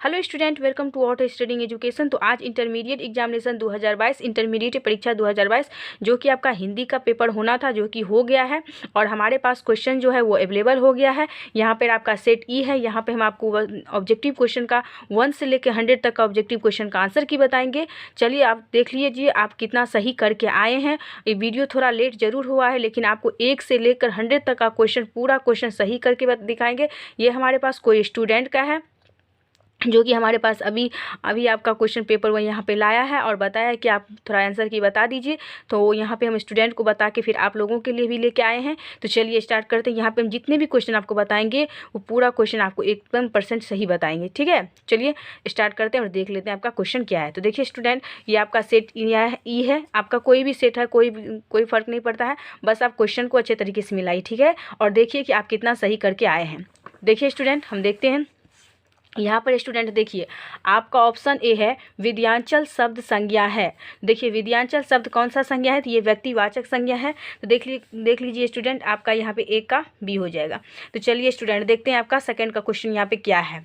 Hello student, welcome to auto studying education. तो आज intermediate examination 2022 intermediate परीक्षा 2022 जो कि आपका हिंदी का पेपर होना था, जो कि हो गया है और हमारे पास क्वेश्चन जो है वो अवेलेबल हो गया है। यहाँ पर आपका सेट ई है। यहाँ पे हम आपको ऑब्जेक्टिव क्वेश्चन का 1 से लेकर 100 तक का ऑब्जेक्टिव क्वेश्चन का आंसर की बताएंगे। चलिए आप देख लीजिए आप कितना सही करके आए हैं। ये वीडियो थोड़ा लेट ज़रूर हुआ है, लेकिन आपको 1 से लेकर 100 तक का क्वेश्चन पूरा क्वेश्चन सही करके दिखाएंगे। ये हमारे पास कोई स्टूडेंट का है जो कि हमारे पास अभी आपका क्वेश्चन पेपर वो यहाँ पे लाया है और बताया है कि आप थोड़ा आंसर की बता दीजिए। तो यहाँ पे हम स्टूडेंट को बता के फिर आप लोगों के लिए भी लेके आए हैं। तो चलिए स्टार्ट करते हैं। यहाँ पे हम जितने भी क्वेश्चन आपको बताएंगे वो पूरा क्वेश्चन आपको एकदम % सही बताएंगे। ठीक है, चलिए स्टार्ट करते हैं और देख लेते हैं आपका क्वेश्चन क्या है। तो देखिए स्टूडेंट, ये आपका सेट ई है। आपका कोई भी सेट है, कोई फ़र्क नहीं पड़ता है, बस आप क्वेश्चन को अच्छे तरीके से मिलाइए। ठीक है, और देखिए कि आप कितना सही करके आए हैं। देखिए स्टूडेंट, हम देखते हैं यहाँ पर। स्टूडेंट देखिए, आपका ऑप्शन ए है विद्यांचल शब्द संज्ञा है। देखिए विद्यांचल शब्द कौन सा संज्ञा है, तो ये व्यक्तिवाचक संज्ञा है। तो देख लीजिए स्टूडेंट, आपका यहाँ पे ए का बी हो जाएगा। तो चलिए स्टूडेंट देखते हैं आपका सेकंड का क्वेश्चन यहाँ पे क्या है।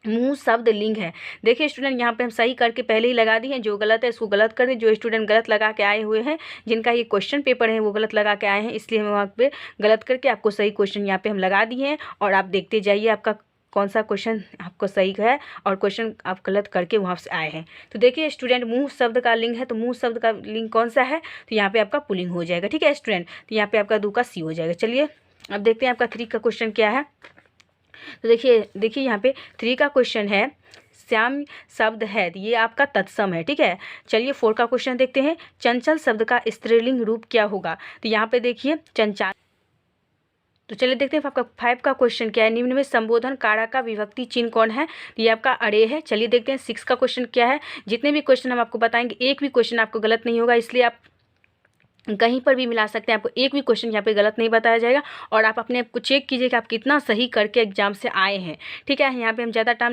मुँह शब्द लिंग है। देखिए स्टूडेंट, यहाँ पे हम सही करके पहले ही लगा दी हैं। जो गलत है इसको गलत कर दें। जो स्टूडेंट गलत लगा के आए हुए हैं, जिनका ये क्वेश्चन पेपर है वो गलत लगा के आए हैं, इसलिए हम वहाँ पे गलत करके आपको सही क्वेश्चन यहाँ पे हम लगा दिए हैं। और आप देखते जाइए आपका कौन सा क्वेश्चन आपको सही है और क्वेश्चन आप गलत करके वहाँ से आए हैं। तो देखिए स्टूडेंट, मुँह शब्द का लिंग है, तो मुँह शब्द का लिंग कौन सा है, तो यहाँ पे आपका पुल्लिंग हो जाएगा। ठीक है स्टूडेंट, तो यहाँ पे आपका 2 का सी हो जाएगा। चलिए अब देखते हैं आपका 3 का क्वेश्चन क्या है। तो देखिए यहाँ पे 3 का क्वेश्चन है श्याम शब्द है, तो ये आपका तत्सम है। ठीक है, चलिए 4 का क्वेश्चन देखते हैं। चंचल शब्द का स्त्रीलिंग रूप क्या होगा, तो यहाँ पे देखिए चंचल। तो चलिए देखते हैं आपका 5 का क्वेश्चन क्या है। निम्न में संबोधन कारक का विभक्ति चिन्ह कौन है, तो ये आपका अरे है। चलिए देखते हैं 6 का क्वेश्चन क्या है। जितने भी क्वेश्चन हम आपको बताएंगे एक भी क्वेश्चन आपको गलत नहीं होगा, इसलिए आप कहीं पर भी मिला सकते हैं। आपको एक भी क्वेश्चन यहाँ पे गलत नहीं बताया जाएगा और आप अपने आप को चेक कीजिए कि आप कितना सही करके एग्जाम से आए हैं। ठीक है, यहाँ पे हम ज़्यादा टाइम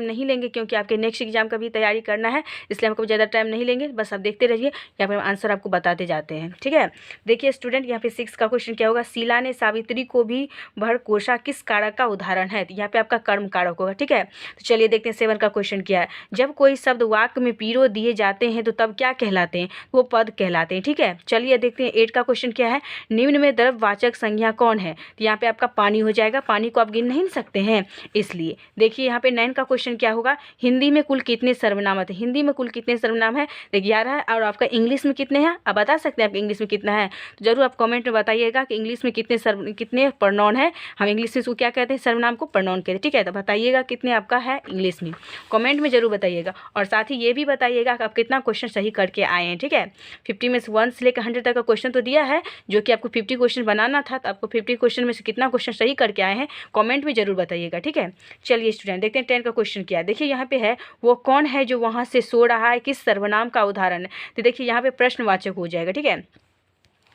नहीं लेंगे, क्योंकि आपके नेक्स्ट एग्जाम का भी तैयारी करना है, इसलिए हमको ज़्यादा टाइम नहीं लेंगे। बस आप देखते रहिए, यहाँ पर हम आंसर आपको बताते जाते हैं। ठीक है, देखिए स्टूडेंट, यहाँ पे 6 का क्वेश्चन क्या होगा। शीला ने सावित्री को भी भड़कोसा किस कारक का उदाहरण है, तो यहाँ पे आपका कर्म कारक होगा। ठीक है, तो चलिए देखते हैं 7 का क्वेश्चन क्या है। जब कोई शब्द वाक्य में पीरो दिए जाते हैं तो तब क्या कहलाते हैं, वो पद कहलाते हैं। ठीक है, चलिए देखते हैं 8 का क्वेश्चन क्या है। निम्न में द्रव्यवाचक संज्ञा कौन है, तो यहाँ पे आपका पानी हो जाएगा। पानी को आप गिन नहीं सकते हैं, इसलिए। देखिए यहाँ पे 9 का क्वेश्चन क्या होगा। हिंदी में कुल कितने सर्वनाम है, हिंदी में कुल कितने सर्वनाम है, तो 11 है। और आपका इंग्लिश में कितने हैं, आप बता सकते हैं आपका इंग्लिश में कितना है, तो जरूर आप कॉमेंट में बताइएगा कि इंग्लिश में कितने प्रोनाउन है। हम इंग्लिश में इसको क्या कहते हैं, सर्वनाम को प्रोनाउन कहते हैं। ठीक है, तो बताइएगा कितने आपका है इंग्लिश में, कॉमेंट में जरूर बताइएगा। और साथ ही ये भी बताइएगा कि आप कितना क्वेश्चन सही करके आए हैं। ठीक है, 50 में से 1 से लेकर 100 तक का क्वेश्चन तो दिया है, जो कि आपको 50 क्वेश्चन बनाना था, तो आपको 50 क्वेश्चन में से कितना क्वेश्चन सही करके आए हैं कमेंट में जरूर बताइएगा। ठीक है, चलिए स्टूडेंट देखते हैं 10 का क्वेश्चन क्या है। देखिए यहाँ पे है, वो कौन है जो वहाँ से सो रहा है, किस सर्वनाम का उदाहरण है, तो देखिए यहाँ पे प्रश्नवाचक हो जाएगा। ठीक है,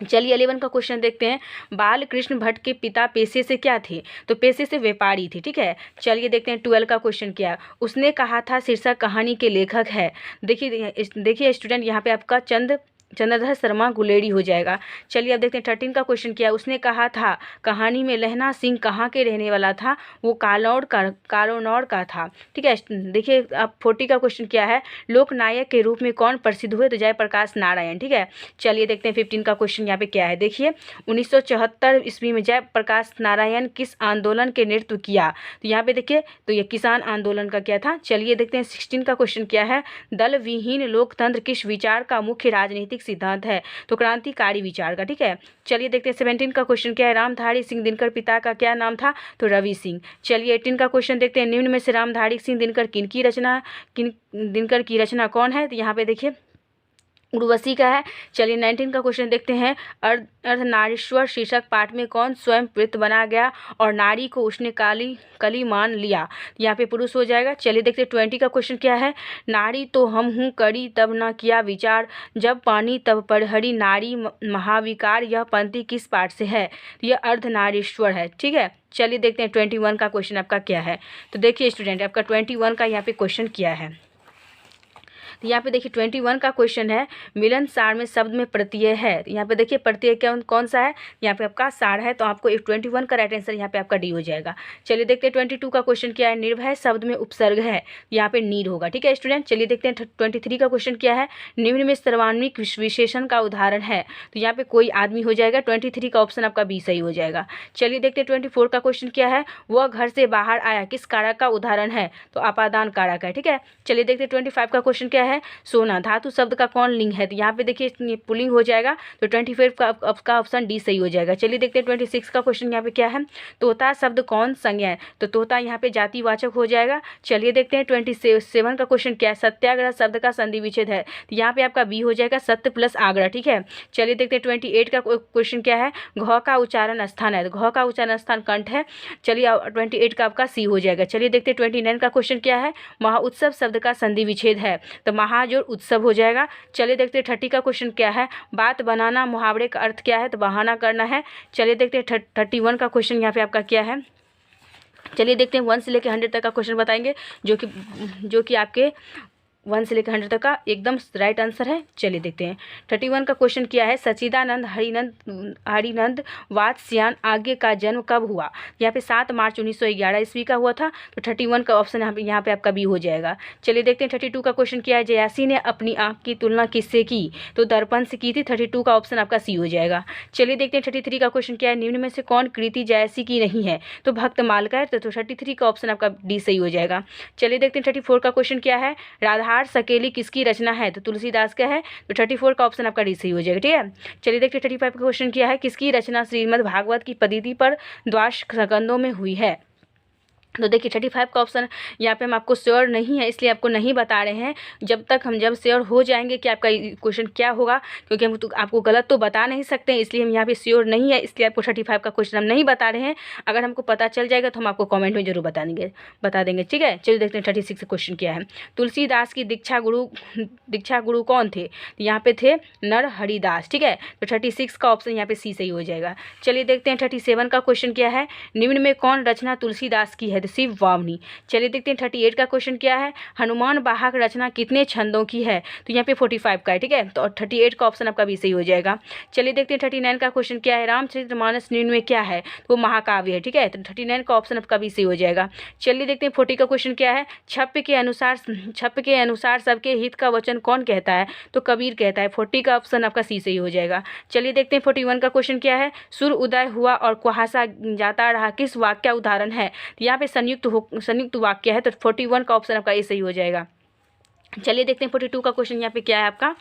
चलिए 11 का क्वेश्चन देखते हैं। बाल कृष्ण भट्ट के पिता पेशे से क्या थे, तो पेशे से व्यापारी थे। ठीक है, चलिए देखते हैं 12 का क्वेश्चन क्या है। उसने कहा था शीर्षक कहानी के लेखक है। देखिए स्टूडेंट, यहाँ पे आपका चंद्रधर शर्मा गुलेरी हो जाएगा। चलिए अब देखते हैं 13 का क्वेश्चन क्या है। उसने कहा था कहानी में लहना सिंह कहाँ के रहने वाला था, वो कालोनौर का था। ठीक है, देखिए अब 40 का क्वेश्चन क्या है। लोकनायक के रूप में कौन प्रसिद्ध हुए, तो जयप्रकाश नारायण। ठीक है, चलिए देखते हैं 15 का क्वेश्चन यहाँ पे क्या है। देखिए 1974 ईस्वी में जयप्रकाश नारायण किस आंदोलन के नेतृत्व किया, तो यहाँ पे देखिए तो ये किसान आंदोलन का क्या था। चलिए देखते हैं 16 का क्वेश्चन क्या है। दल विहीन लोकतंत्र किस विचार का मुख्य राजनीतिक सिद्धांत है, तो क्रांतिकारी विचार का। ठीक है, चलिए देखते हैं 17 का क्वेश्चन क्या है। रामधारी सिंह दिनकर पिता का क्या नाम था, तो रवि सिंह। चलिए 18 का क्वेश्चन देखते हैं। निम्न में से रामधारी सिंह दिनकर दिनकर की रचना कौन है, तो यहाँ पे देखिए उर्वशी का है। चलिए 19 का क्वेश्चन देखते हैं। अर्धनारीश्वर शीर्षक पाठ में कौन स्वयं वृत्त बना गया और नारी को उसने कली मान लिया, यहाँ पे पुरुष हो जाएगा। चलिए देखते हैं 20 का क्वेश्चन क्या है। नारी तो हम हूँ करी तब न किया विचार, जब पानी तब पढ़हरी नारी महाविकार, यह पंक्ति किस पाठ से है, यह अर्धनारीश्वर है। ठीक है, चलिए देखते हैं 21 का क्वेश्चन आपका क्या है। तो देखिए स्टूडेंट, आपका 21 का यहाँ पे क्वेश्चन क्या है। तो यहाँ पे देखिए 21 का क्वेश्चन है, मिलनसार में शब्द में प्रत्यय है। तो यहाँ पे देखिए प्रत्यय कौन सा है, यहाँ पे आपका सार है, तो आपको 21 का राइट आंसर यहाँ पे आपका डी हो जाएगा। चलिए देखते हैं 22 का क्वेश्चन क्या है, निर्भय शब्द में उपसर्ग है, यहाँ पे नीड होगा। ठीक है स्टूडेंट, चलिए देखते हैं 23 का क्वेश्चन क्या है, निम्न में सर्वान्विक विशेषण का उदाहरण है। तो यहाँ पे कोई आदमी हो जाएगा, 23 का ऑप्शन आपका बी सही हो जाएगा। चलिए देखते हैं 24 का क्वेश्चन क्या है, वह घर से बाहर आया किस कारक का उदाहरण है, तो अपादान कारक है। ठीक है, चलिए देखते हैं 25 का क्वेश्चन क्या है, सोना धातु शब्द का कौन लिंग है। तो यहाँ पे देखिए पुल्लिंग हो जाएगा, तो 25 का ऑप्शन डी सही हो जाएगा। चलिए देखते हैं 26 का क्वेश्चन यहाँ पे क्या है, तोता शब्द कौन संज्ञा है, तो तोता यहाँ पे जातिवाचक हो जाएगा। चलिए देखते हैं 27 का क्वेश्चन क्या है, सत्याग्रह शब्द का संधि विच्छेद है। तो यहाँ पे आपका बी हो जाएगा, सत्य प्लस आग्रह। ठीक है, चलिए देखते हैं 28 का क्वेश्चन क्या है, घ का उच्चारण स्थान है, तो घ का उच्चारण स्थान कंठ है। चलिए 28 का आपका सी हो जाएगा। चलिए देखते हैं 29 का क्वेश्चन क्या है, महाउत्सव शब्द का संधि विच्छेद है, तो महाजोड़ उत्सव हो जाएगा। चलिए देखते हैं 30 का क्वेश्चन क्या है, बात बनाना मुहावरे का अर्थ क्या है, तो बहाना करना है। चलिए देखते हैं 31 का क्वेश्चन यहाँ पे आपका क्या है, चलिए देखते हैं 1 से लेकर 100 तक का क्वेश्चन बताएंगे, जो कि आपके 1 से लेकर 100 तक का एकदम राइट आंसर है। चलिए देखते हैं 31 का क्वेश्चन क्या है, सच्चिदानंद हरिनंद वात्स्यायन आगे का जन्म कब हुआ। यहाँ पे 7 मार्च 1911 ईस्वी का हुआ था, तो 31 का ऑप्शन यहाँ पे आपका बी हो जाएगा। चलिए देखते हैं 32 का क्वेश्चन क्या है, जयासी ने अपनी आँख की तुलना किससे की, तो दर्पण से की थी। 32 का ऑप्शन आपका सी हो जाएगा। चलिए देखते हैं 33 का क्वेश्चन क्या है, निम्न में से कौन कृति जयासी की नहीं है, तो भक्तमाल का है, तो 33 का ऑप्शन आपका डी सही हो जाएगा। चलिए देखते हैं 34 का क्वेश्चन क्या है, राधा सकेली किसकी रचना है, तो तुलसीदास का है, तो 34 का ऑप्शन आपका डी सही हो जाएगा। ठीक है, चलिए देखते हैं 35 का क्वेश्चन क्या है, किसकी रचना श्रीमद् भागवत की पद्धति पर द्वादश स्कंदों में हुई है। तो देखिए 35 का ऑप्शन यहाँ पे हम आपको श्योर नहीं है, इसलिए आपको नहीं बता रहे हैं। जब श्योर हो जाएंगे कि आपका क्वेश्चन क्या होगा, क्योंकि हम तो आपको गलत तो बता नहीं सकते हैं, इसलिए हम यहाँ पे श्योर नहीं है, इसलिए आपको 35 का क्वेश्चन हम नहीं बता रहे हैं। अगर हमको पता चल जाएगा तो हम आपको कॉमेंट में जरूर बता देंगे। ठीक है, चलिए देखते हैं 36 क्वेश्चन क्या है, तुलसीदास की दीक्षा गुरु कौन थे, तो यहाँ पे थे नर हरिदास। ठीक है, तो 36 का ऑप्शन यहाँ पे सी सही हो जाएगा। चलिए देखते हैं 37 का क्वेश्चन क्या है, निम्न में कौन रचना तुलसीदास की है, शिव वावनी। चलिए देखते हैं 38 का क्वेश्चन क्या है, हनुमान वाहक रचना कितने छंदों की है, तो यहाँ पे 45 का है। ठीक है, तो 38 का ऑप्शन आपका भी सही हो जाएगा। चलिए देखते हैं 39 का क्वेश्चन क्या है, रामचरितमानस निम्न में क्या है, तो वो महाकाव्य है। ठीक है, तो 39 का ऑप्शन आपका भी सही हो जाएगा। चलिए देखते हैं 40 का क्वेश्चन क्या है, छप्प के अनुसार सबके हित का वचन कौन कहता है, तो कबीर कहता है। 40 का ऑप्शन आपका सी सही हो जाएगा। चलिए देखते हैं 41 का क्वेश्चन क्या है, सूर्य उदय हुआ और कुहासा जाता रहा किस वाक्य का उदाहरण है, तो यहाँ पे संयुक्त वाक्य है, तो 41 का ऑप्शन आपका ये सही हो जाएगा। चलिए देखते हैं 42 का क्वेश्चन यहाँ पे क्या है आपका,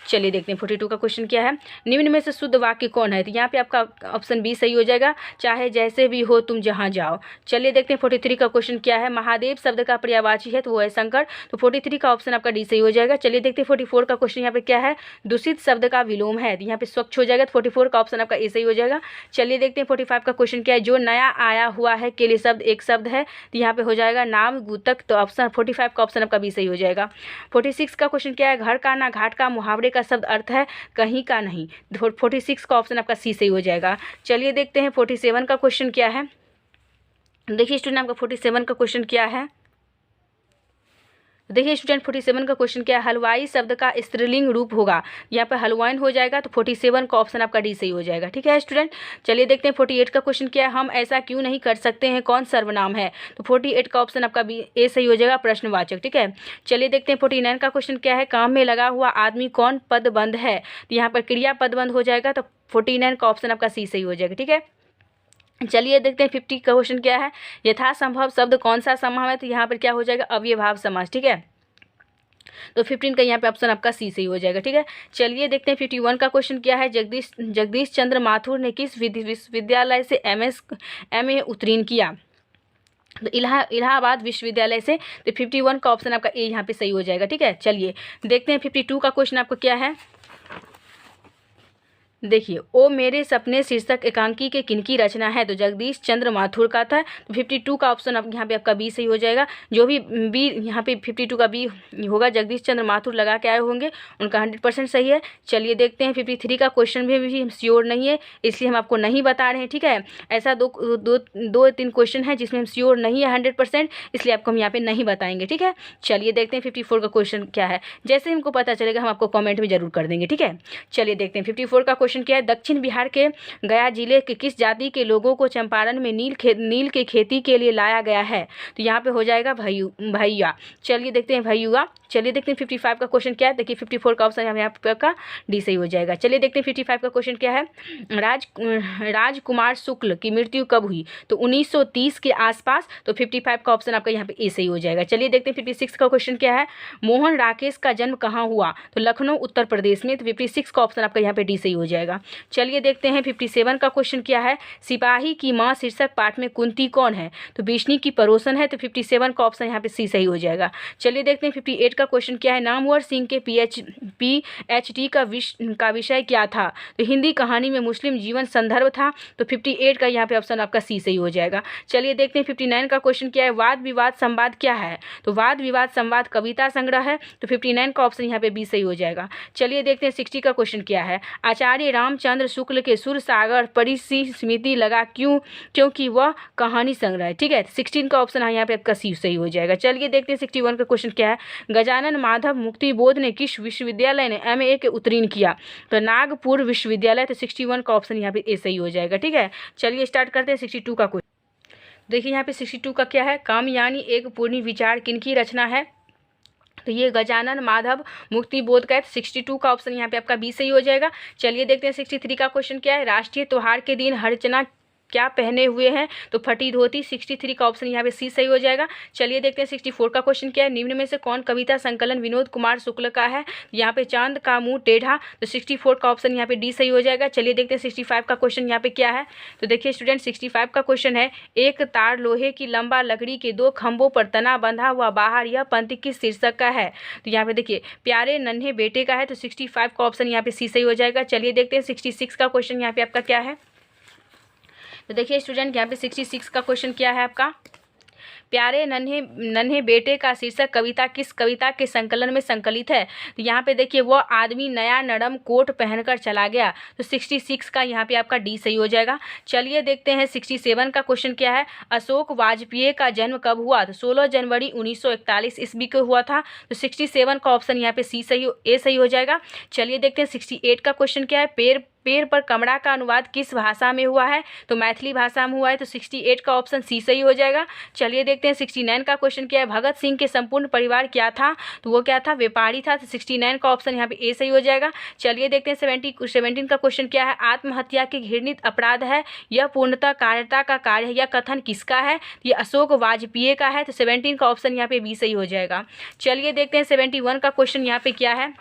चलिए देखते हैं 42 का क्वेश्चन क्या है, निम्न में से शुद्ध वाक्य कौन है, तो यहाँ पे आपका ऑप्शन बी सही हो जाएगा, चाहे जैसे भी हो तुम जहाँ जाओ। चलिए देखते हैं 43 का क्वेश्चन क्या है, महादेव शब्द का पर्यायवाची है, तो वो है शंकर, तो 43 का ऑप्शन आपका डी सही हो जाएगा। चलिए देखते हैं 44 का क्वेश्चन यहाँ पे क्या है, दूषित शब्द का विलोम है, तो यहाँ पे स्वच्छ हो जाएगा, तो 44 का ऑप्शन आपका ए सही हो जाएगा। चलिए देखते हैं 45 का क्वेश्चन क्या है, जो नया आया हुआ है के लिए शब्द एक शब्द है, तो यहाँ पे हो जाएगा नाम गुतक, तो ऑप्शन 45 का ऑप्शन आपका बी सही हो जाएगा। 46 का क्वेश्चन क्या है, घर का ना घाट का मुहावरे का शब्द अर्थ है कहीं का नहीं, 46 का ऑप्शन आपका सी सही हो जाएगा। चलिए देखते हैं 47 का क्वेश्चन क्या है, देखिए स्टूडेंट आपका 47 का क्वेश्चन क्या है, देखिए स्टूडेंट 47 का क्वेश्चन क्या है, हलवाई शब्द का स्त्रीलिंग रूप होगा, यहाँ पे हलवाइन हो जाएगा, तो 47 का ऑप्शन आपका डी सही हो जाएगा। ठीक है स्टूडेंट, चलिए देखते हैं 48 का क्वेश्चन क्या है, हम ऐसा क्यों नहीं कर सकते हैं कौन सर्वनाम है, तो 48 का ऑप्शन आपका बी ए सही हो जाएगा, प्रश्नवाचक। ठीक है, चलिए देखते हैं 49 का क्वेश्चन क्या है, काम में लगा हुआ आदमी कौन पदबंध है, तो यहाँ पर क्रिया पदबंध हो जाएगा, तो 49 का ऑप्शन आपका सी सही हो जाएगा। ठीक है, चलिए देखते हैं 50 का क्वेश्चन क्या है, यथासंभव शब्द कौन सा समास है, तो यहाँ पर क्या हो जाएगा, अव्ययभाव समास। ठीक है, तो 15 का यहाँ पे ऑप्शन आपका सी सही हो जाएगा। ठीक है, चलिए देखते हैं 51 का क्वेश्चन क्या है, जगदीश चंद्र माथुर ने किस विश्वविद्यालय से MA उत्तीर्ण किया, तो इलाहाबाद विश्वविद्यालय से, तो 51 का ऑप्शन आपका ए यहाँ पे सही हो जाएगा। ठीक है, चलिए देखते हैं 52 का क्वेश्चन आपको क्या है, देखिए, ओ मेरे सपने शीर्षक एकांकी के किनकी रचना है? तो जगदीश चंद्र माथुर का था। तो 52 का ऑप्शन अब यहाँ पे आपका बी सही हो जाएगा। जो भी बी यहाँ पे 52 का बी होगा, जगदीश चंद्र माथुर लगा के आए होंगे, उनका 100% सही है। चलिए देखते हैं 53 का क्वेश्चन भी हम श्योर नहीं है, इसलिए हम आपको नहीं बता रहे हैं, ठीक है। ऐसा दो तीन क्वेश्चन है जिसमें हम श्योर नहीं है 100%, इसलिए आपको हम यहाँ पे नहीं बताएंगे, ठीक है। चलिए देखते हैं 54 का क्वेश्चन क्या है। जैसे हमको पता चलेगा हम आपको कॉमेंट में जरूर कर देंगे, ठीक है। चलिए देखते हैं 54 का क्वेश्चन क्या है। दक्षिण बिहार के गया जिले के किस जाति के लोगों को चंपारण में नील के खेती के लिए लाया गया है? तो यहाँ पे हो जाएगा भैया। चलिए देखते हैं भैया। चलिए देखते हैं 55 का क्वेश्चन क्या है। देखिए 54 का ऑप्शन यहाँ पे आपका डी सही हो जाएगा। चलिए देखते हैं 55 का क्वेश्चन क्या है। राजकुमार शुक्ल की मृत्यु कब हुई? तो 1930 के आसपास। तो 55 का ऑप्शन आपका यहाँ पे ए सही हो जाएगा। चलिए देखते हैं 56 का क्वेश्चन क्या है। मोहन राकेश का जन्म कहाँ हुआ? तो लखनऊ उत्तर प्रदेश में। तो 56 का ऑप्शन आपका यहाँ पे डी सही हो जाएगा। चलिए देखते हैं 57 का क्वेश्चन क्या है। सिपाही की माँ शीर्षक पाठ में कुंती कौन है? तो बिश्नी की पड़ोसन है। तो 57 का ऑप्शन यहाँ पे सी सही हो जाएगा। चलिए देखते हैं 58 का क्वेश्चन क्या है। नामवर सिंह के PhD का विषय क्या था? तो हिंदी कहानी में मुस्लिम जीवन संदर्भ था। तो 58 का यहाँ पे ऑप्शन आपका सी सही हो जाएगा। चलिए देखते हैं 59 का क्वेश्चन क्या है। वाद विवाद संवाद क्या है? तो वाद विवाद संवाद कविता संग्रह है। तो 59 का ऑप्शन यहाँ पे बी सही हो जाएगा। चलिए देखते हैं 60 का क्वेश्चन क्या है। आचार्य रामचंद्र शुक्ल के सुर सागर परिसी समिति लगा क्योंकि वह कहानी संग्रह है, ठीक है। 16 का ऑप्शन यहाँ पे आपका सी सही हो जाएगा। चलिए देखते हैं 61 का क्वेश्चन क्या है। गजानन माधव मुक्ति बोध ने किस विश्वविद्यालय ने MA के उत्तीर्ण किया? तो नागपुर विश्वविद्यालय। तो 61 का ऑप्शन यहाँ पे ए सही हो जाएगा, ठीक है। चलिए स्टार्ट करते हैं 62 का क्वेश्चन। देखिए यहाँ पे 62 का क्या है। कामयानी एक पूर्ण विचार किनकी रचना है? तो ये गजानन माधव मुक्ति बोध का है। 62 का ऑप्शन यहाँ पे आपका बी सही हो जाएगा। चलिए देखते हैं 63 का क्वेश्चन क्या है। राष्ट्रीय त्योहार के दिन हरचना क्या पहने हुए हैं? तो फटी धोती। 63 का ऑप्शन यहाँ पे सी सही हो जाएगा। चलिए देखते हैं 64 का क्वेश्चन क्या है। निम्न में से कौन कविता संकलन विनोद कुमार शुक्ल का है? यहाँ पे चांद का मुंह टेढ़ा। तो 64 का ऑप्शन यहाँ पे डी सही हो जाएगा। चलिए देखते हैं 65 का क्वेश्चन यहाँ पे क्या है। तो देखिए स्टूडेंट 65 का क्वेश्चन है। एक तार लोहे की लंबा लकड़ी के 2 खंभों पर तना बंधा हुआ बाहर, यह पंक्ति किस शीर्षक का है? तो यहाँ पे देखिए प्यारे नन्हे बेटे का है। तो 65 का ऑप्शन यहाँ पे सी सही हो जाएगा। चलिए देखते हैं 66 का क्वेश्चन यहाँ पे आपका क्या है। तो देखिए स्टूडेंट यहाँ पे 66 का क्वेश्चन क्या है आपका। प्यारे नन्हे बेटे का शीर्षक कविता किस कविता के संकलन में संकलित है? तो यहाँ पे देखिए वह आदमी नया नरम कोट पहनकर चला गया। तो 66 का यहाँ पे आपका डी सही हो जाएगा। चलिए देखते हैं 67 का क्वेश्चन क्या है। अशोक वाजपेयी का जन्म कब हुआ? तो 16 जनवरी 1941 ईस्वी को हुआ था। तो 67 का ऑप्शन यहाँ पे ए सही हो जाएगा। चलिए देखते हैं 68 का क्वेश्चन क्या है। पेड़ पर कमरा का अनुवाद किस भाषा में हुआ है? तो मैथिली भाषा में हुआ है। तो 68 का ऑप्शन सी सही हो जाएगा। चलिए देखते हैं 69 का क्वेश्चन क्या है। भगत सिंह के संपूर्ण परिवार क्या था? तो वो क्या था? व्यापारी था। तो 69 का ऑप्शन यहाँ पे ए सही हो जाएगा। चलिए देखते हैं 17 का क्वेश्चन क्या है। आत्महत्या के घृणित अपराध है, यह पूर्णतः कायरता का कार्य है, यह कथन किसका है? ये अशोक वाजपेयी का है। तो 17 का ऑप्शन यहाँ पे बी सही हो जाएगा। चलिए देखते हैं 71 का क्वेश्चन यहाँ पे क्या है।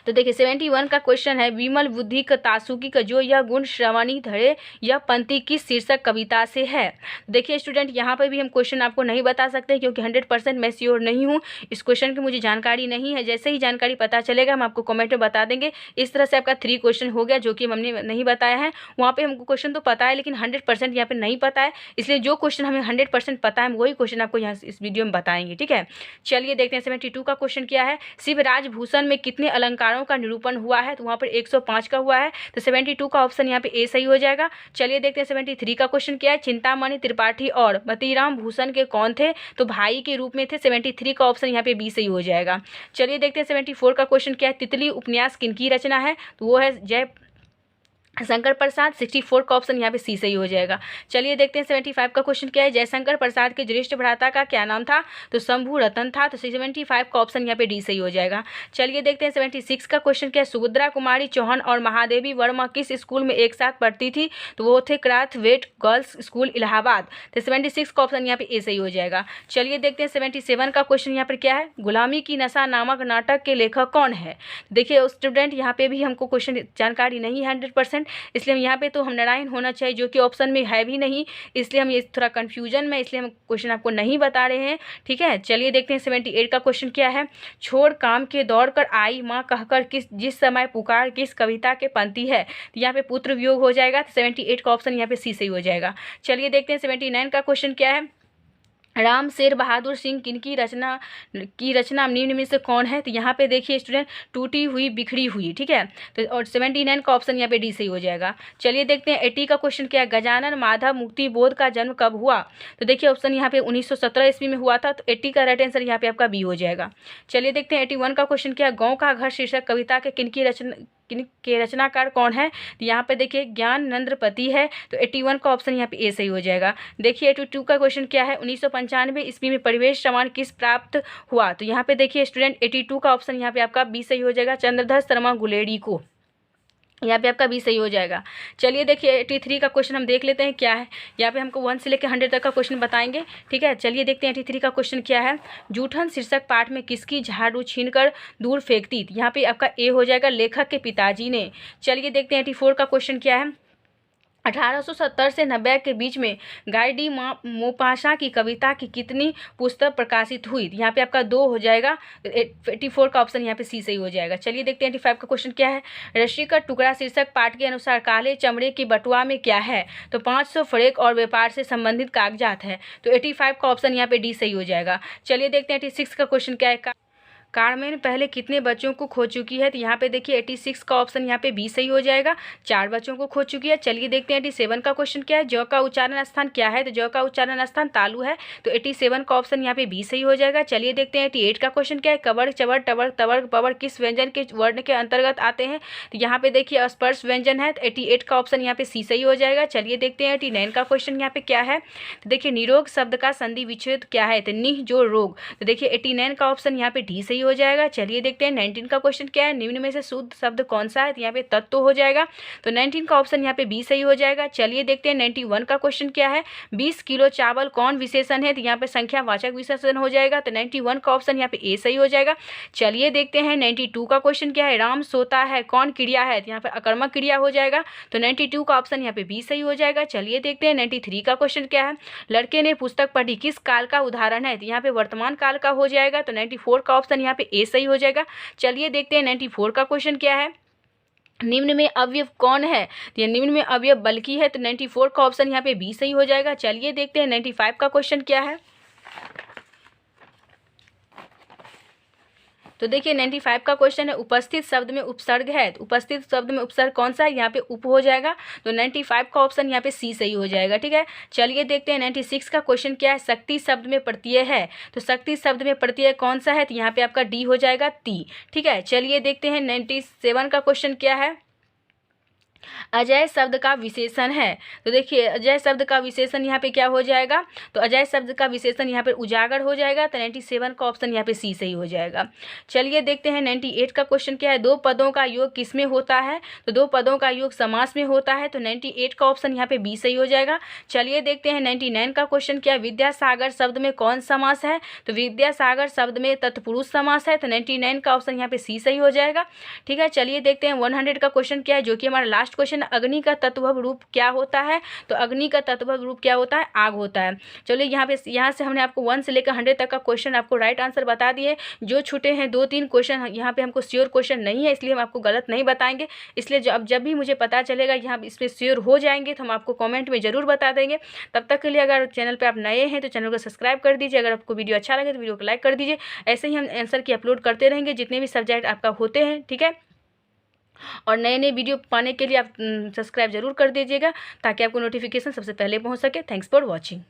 तो देखिए 71 का क्वेश्चन है। विमल बुद्धि का तासुकी का जो यह गुण श्रवणी धरे, यह पंक्ति किस शीर्षक कविता से है? देखिए स्टूडेंट यहाँ पर भी हम क्वेश्चन आपको नहीं बता सकते क्योंकि 100% मैं श्योर नहीं हूँ। इस क्वेश्चन की मुझे जानकारी नहीं है। जैसे ही जानकारी पता चलेगा हम आपको कमेंट में बता देंगे। इस तरह से आपका 3 क्वेश्चन हो गया जो कि हमने नहीं बताया है। वहाँ पर हमको क्वेश्चन तो पता है लेकिन 100% यहाँ पर नहीं पता है, इसलिए जो क्वेश्चन हमें 100% पता है वही क्वेश्चन आपको यहाँ इस वीडियो में बताएंगे, ठीक है। चलिए देखते हैं 72 का क्वेश्चन क्या है। शिवराज भूषण में कितने अलंकारों का निरूपण हुआ है? तो वहाँ पर 105 का हुआ है। तो 72 का ऑप्शन यहाँ पे ए सही हो जाएगा। चलिए देखते हैं 73 का क्वेश्चन क्या है। चिंतामणि त्रिपाठी और मतीराम भूषण के कौन थे? तो भाई के रूप में थे। 73 का ऑप्शन यहाँ पे बी सही हो जाएगा। चलिए देखते हैं 74 का क्वेश्चन क्या है। तितली उपन्यास किनकी रचना है? तो वो है जय शंकर प्रसाद। 64 का ऑप्शन यहाँ पे सी सही हो जाएगा। चलिए देखते हैं 75 का क्वेश्चन क्या है। जयशंकर प्रसाद के ज्येष्ठ भ्राता का क्या नाम था? तो शंभू रतन था। तो 75 का ऑप्शन यहाँ पे डी सही हो जाएगा। चलिए देखते हैं 76 का क्वेश्चन क्या है। सुभद्रा कुमारी चौहान और महादेवी वर्मा किस स्कूल में एक साथ पढ़ती थी? तो वो थे क्राथवेट गर्ल्स स्कूल इलाहाबाद। तो 76 का ऑप्शन यहाँ पे ए सही हो जाएगा। चलिए देखते हैं 77 का क्वेश्चन यहाँ पर क्या है। गुलामी की नशा नामक नाटक के लेखक कौन है? देखिए स्टूडेंट यहाँ पे भी हमको क्वेश्चन जानकारी नहीं है 100%, स्टूडेंट, इसलिए हम यहाँ पे तो हम नारायण होना चाहिए, जो कि ऑप्शन में है भी नहीं, इसलिए हम ये थोड़ा कन्फ्यूजन में, इसलिए हम क्वेश्चन आपको नहीं बता रहे हैं। ठीक है, चलिए देखते हैं 78 का क्वेश्चन क्या है। छोड़ काम के दौड़ कर आई माँ कहकर जिस समय पुकार किस कविता के पंक्ति है। तो यहाँ पे पुत्र वियोग हो जाएगा, तो 78 का ऑप्शन यहाँ पे सी सही हो जाएगा। चलिए देखते हैं 79 का क्वेश्चन क्या है। राम शेर बहादुर सिंह किनकी रचना निम्न में से कौन है। तो यहाँ पे देखिए स्टूडेंट, टूटी हुई बिखरी हुई। ठीक है, तो और 79 का ऑप्शन यहाँ पे डी सही हो जाएगा। चलिए देखते हैं 80 का क्वेश्चन क्या है। गजानन माधव मुक्ति बोध का जन्म कब हुआ। तो देखिए ऑप्शन यहाँ पे 1917 ईस्वी में हुआ था, तो 80 का राइट आंसर यहाँ पे आपका बी हो जाएगा। चलिए देखते हैं 81 का क्वेश्चन क्या है। गाँव का घर शीर्षक कविता के किनके रचनाकार कौन है। तो यहाँ पे देखिए ज्ञाननंद्रपति है, तो 81 का ऑप्शन यहाँ पे ए सही हो जाएगा। देखिए 82 का क्वेश्चन क्या है। 1995 ईस्वी में परिवेश प्रमाण किस प्राप्त हुआ। तो यहाँ पे देखिए स्टूडेंट 82 का ऑप्शन यहाँ पे आपका बी सही हो जाएगा, चंद्रधर शर्मा गुलेरी को, यहाँ पे आपका बी सही हो जाएगा। चलिए देखिए 83 का क्वेश्चन हम देख लेते हैं क्या है। यहाँ पे हमको 1 से लेकर 100 तक का क्वेश्चन बताएंगे। ठीक है, चलिए देखते हैं 83 का क्वेश्चन क्या है। जूठन शीर्षक पाठ में किसकी झाड़ू छीनकर दूर फेंकती। यहाँ पे आपका ए हो जाएगा, लेखक के पिताजी ने। चलिए देखते हैं 84 का क्वेश्चन क्या है। 1870 से 90 के बीच में गाय डी मोपाशा की कविता की कितनी पुस्तक प्रकाशित हुई। यहाँ पे आपका 2 हो जाएगा, 84 का ऑप्शन यहाँ पे सी सही हो जाएगा। चलिए देखते हैं 85 का क्वेश्चन क्या है। रस्सी का टुकड़ा शीर्षक पाठ के अनुसार काले चमड़े की बटुआ में क्या है। तो 500 फरेक और व्यापार से संबंधित कागजात है, तो 85 का ऑप्शन यहाँ पे डी सही हो जाएगा। चलिए देखते हैं 86 का क्वेश्चन क्या है। कार्मेन पहले कितने बच्चों को खो चुकी है। तो यहाँ पे देखिए 86 का ऑप्शन यहाँ पे बी सही हो जाएगा, 4 बच्चों को खो चुकी है। चलिए देखते हैं 87 का क्वेश्चन क्या है। ज का उच्चारण स्थान क्या है। तो ज का उच्चारण स्थान तालु है, तो 87 का ऑप्शन यहाँ पे बी सही हो जाएगा। चलिए देखते हैं 88 का क्वेश्चन क्या है। कबर चबर टबर तबर पबर किस व्यंजन के वर्ण के अंतर्गत आते हैं। तो यहाँ पे देखिए स्पर्श व्यंजन है, तो 88 का ऑप्शन यहाँ पे सी सही हो जाएगा। चलिए देखते हैं 89 का क्वेश्चन यहाँ पे क्या है। तो देखिए निरोग शब्द का संधि विच्छेद क्या है। तो निह जो रोग, तो देखिए 89 का ऑप्शन यहाँ पे डी सही हो जाएगा। चलिए देखते हैं 19 का क्वेश्चन क्या है। निम्न में से शुद्ध शब्द कौन सा है। तो यहाँ पे तत्व हो जाएगा, तो 19 का ऑप्शन यहाँ पे बी सही हो जाएगा। चलिए देखते हैं 91 का क्वेश्चन क्या है। 20 किलो चावल कौन विशेषण है। तो यहाँ पे संख्यावाचक विशेषण हो जाएगा, तो 91 का ऑप्शन यहाँ पे ए सही हो जाएगा। चलिए देखते हैं 92 का क्वेश्चन क्या है। राम सोता है कौन क्रिया है। तो यहाँ पे अकर्मक क्रिया हो जाएगा, तो 92 का ऑप्शन यहाँ पे बी सही हो जाएगा। चलिए देखते हैं 93 का क्वेश्चन क्या है। लड़के ने पुस्तक पढ़ी किस काल का उदाहरण है। तो यहाँ पे वर्तमान काल का हो जाएगा, तो 94 का ऑप्शन यहाँ पे ए सही हो जाएगा। चलिए देखते हैं 94 का क्वेश्चन क्या है। निम्न में अवयव कौन है। तो ये निम्न में अवयव बल्कि है, तो 94 का ऑप्शन यहाँ पे बी सही हो जाएगा। चलिए देखते हैं 95 का क्वेश्चन क्या है। तो देखिए 95 का क्वेश्चन है। उपस्थित शब्द में उपसर्ग है, तो उपस्थित शब्द में उपसर्ग कौन सा है। यहाँ पे उप हो जाएगा, तो 95 का ऑप्शन यहाँ पे सी सही हो जाएगा। ठीक है, चलिए देखते हैं 96 का क्वेश्चन क्या है। शक्ति शब्द में प्रत्यय है, तो शक्ति शब्द में प्रत्यय कौन सा है। तो यहाँ पे आपका डी हो जाएगा ती। ठीक है, चलिए देखते हैं 97 का क्वेश्चन क्या है। अजय शब्द का विशेषण है, तो देखिए अजय शब्द का विशेषण यहाँ पे क्या हो जाएगा। तो अजय शब्द का विशेषण यहाँ पे उजागर हो जाएगा, तो 97 का ऑप्शन यहाँ पे सी सही हो जाएगा। चलिए देखते हैं 98 का क्वेश्चन क्या है। 2 पदों का योग किस में होता है। तो 2 पदों का योग समास में होता है, तो 98 का ऑप्शन यहाँ पे बी सही हो जाएगा। चलिए देखते हैं 99 का क्वेश्चन क्या है। विद्यासागर शब्द में कौन समास है। तो विद्यासागर शब्द में तत्पुरुष समास है, तो 99 का ऑप्शन यहाँ पे सी सही हो जाएगा। ठीक है, चलिए देखते हैं 100 का क्वेश्चन क्या है, जो कि हमारा लास्ट क्वेश्चन। अग्नि का तत्वभ रूप क्या होता है। तो अग्नि का तत्वभ रूप क्या होता है, आग होता है। चलिए यहाँ से हमने आपको 1 से लेकर 100 तक का क्वेश्चन आपको राइट आंसर बता दिए। जो छूटे हैं 2-3 क्वेश्चन यहाँ पे हमको श्योर क्वेश्चन नहीं है, इसलिए हम आपको गलत नहीं बताएंगे। इसलिए जब भी मुझे पता चलेगा यहाँ इसमें श्योर हो जाएंगे, तो हम आपको कॉमेंट में जरूर बता देंगे। तब तक के लिए अगर चैनल पर आप नए हैं तो चैनल को सब्सक्राइब कर दीजिए। अगर आपको वीडियो अच्छा लगे तो वीडियो को लाइक कर दीजिए। ऐसे ही हम आंसर की अपलोड करते रहेंगे जितने भी सब्जेक्ट आपका होते हैं। ठीक है, और नए नए वीडियो पाने के लिए आप सब्सक्राइब जरूर कर दीजिएगा, ताकि आपको नोटिफिकेशन सबसे पहले पहुंच सके। Thanks for watching.